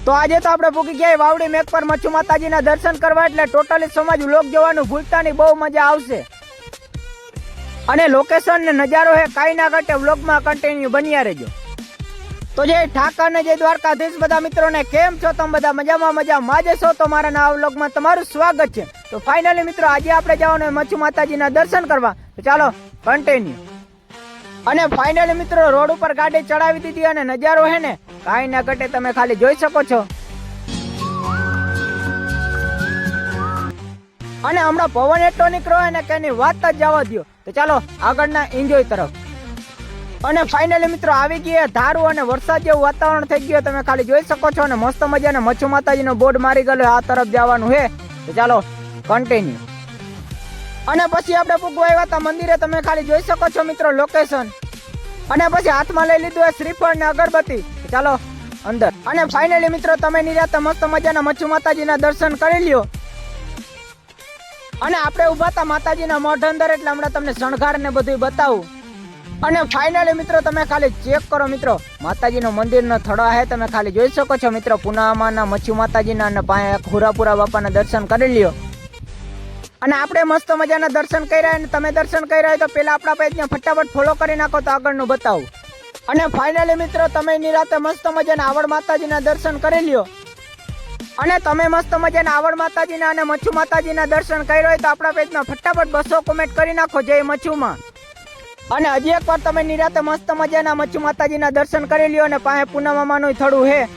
તો આજે તો આપણે પૂકી ગયા વાવડી મેક પર મચ્છુ માતાજીના દર્શન કરવા, એટલે ટોટલી સમાજ વ્લોગ જોવાનું ભૂલતા નહીં, બહુ મજા આવશે. અને લોકેશન ને નજારો હે કાઈ ના ઘટે, વ્લોગમાં કન્ટિન્યુ બન્યા રહેજો. તો જય ઠાકર ને જય દ્વારકાધીશ બધા મિત્રોને, કેમ છો તમે બધા? મજામાં જ છો? તો મારા નવા વ્લોગમાં તમારું સ્વાગત છે. તો ફાઇનલી મિત્રો આજે આપણે જવાનું મચ્છુ માતાજીના દર્શન કરવા, તો ચાલો કન્ટિન્યુ. અને ફાઇનલી મિત્રો રોડ ઉપર ગાડી ચડાવી દીધી અને નજારો હે ને કાઈ ના ઘટે, તમે ખાલી જોઈ શકો છો. અને હમણાં પવન એટલો નીકળ્યો હોય ને કે એની વાત જ જવા દો. તો ચાલો આગળના એન્જોય તરફ. અને ફાઇનલી મિત્રો આવી ગયા ધારું અને વરસાદ જેવું વાતાવરણ થઈ ગયું, તમે ખાલી જોઈ શકો છો. અને મસ્ત મજાને મચ્છુ માતાજીનો બોર્ડ મારી ગયેલો, આ તરફ જવાનું હે. તો ચાલો કન્ટિન્યુ. અને પછી આપણે પૂગવા આવ્યા હતા મંદિરે, તમે ખાલી જોઈ શકો છો મિત્રો લોકેશન. અને પછી હાથમાં લઈ લીધું શ્રીફળ ને અગરબત્તી. ચાલો અંદર. અને ફાઇનલી મિત્રો તમે નિરાતે મસ્ત મજાના મચ્છુ માતાજીના દર્શન કરી લ્યો. અને આપણે ઉભા હતા માતાજીના મઢ અંદર, એટલે હમણાં તમને શણગાર ને બધું બતાવું. અને ફાઇનલી મિત્રો તમે ખાલી ચેક કરો મિત્રો, માતાજીનો મંદિરનો થડો હે, તમે ખાલી જોઈ શકો છો મિત્રો. પુનામાના મચ્છુ માતાજીના અને હુરાપુરા બાપાના દર્શન કરી લ્યો. અને આપણે મસ્ત મજાના દર્શન કર્યા, અને તમે દર્શન કર્યા હોય તો પેલા આપણા પેજને ફટાફટ ફોલો કરી નાખો, તો આગળનું બતાવું. અને ફાઇનલી મિત્રો તમે નિરાતે મસ્ત મજાના આવડ માતાજીના દર્શન કરી લ્યો. અને તમે મસ્ત મજાના આવડ માતાજીના અને મચ્છુ માતાજીના દર્શન કર્યા હોય તો આપણા પેજમાં ફટાફટ 200 કોમેન્ટ કરી નાખો, જય મચ્છુમાં. અને હજી એક વાર તમે નિરાતે મસ્ત મજાના મચ્છુ માતાજીના દર્શન કરી લ્યો. અને પાસે પૂનમાનું થડું હે,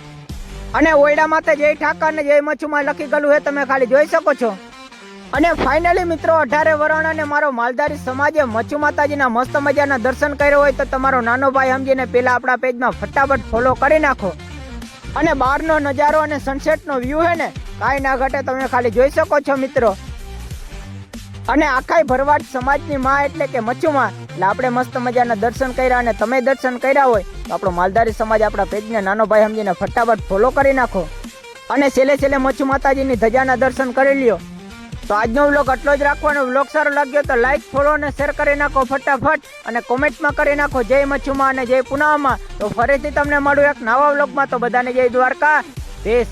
અને ઓયડા માથે જય ઠાકર ને જય મચ્છુમાં લખી ગયેલું હે, તમે ખાલી જોઈ શકો છો. અને ફાઇનલી મિત્રો 18 વરણ અને મારો માલધારી સમાજે મચ્છુ માતાજીના મસ્ત મજાના દર્શન કર્યો હોય તો તમારો નાનો ભાઈ સમજીને પેલા આપણા પેજમાં ફટાફટ ફોલો કરી નાખો. અને બહારનો નજારો અને સનસેટનો વ્યૂ હે ને કાંઈ ના ઘટે, તમે ખાલી જોઈ શકો છો મિત્રો. અને આખાય ભરવાડ સમાજની માં એટલે કે મચ્છુમાં, એટલે આપણે મસ્ત મજાના દર્શન કર્યા. અને તમે દર્શન કર્યા હોય તો આપણો માલધારી સમાજ આપણા પેજને નાનો ભાઈ સમજીને ફટાફટ ફોલો કરી નાખો. અને છેલ્લે મચ્છુ માતાજીની ધજાના દર્શન કરી લ્યો. તો આજનો વ્લોગ આટલો જ રાખવાનો. વ્લોગ સારો લાગ્યો તો લાઈક, ફોલો અને શેર કરી નાખો ફટાફટ. અને કોમેન્ટમાં કરી નાખો જય મચ્છુમાં અને જય પૂનમમાં. તો ફરીથી તમને મળું એક નવા વ્લોગમાં. તો બધાને જય દ્વારકા દેશ.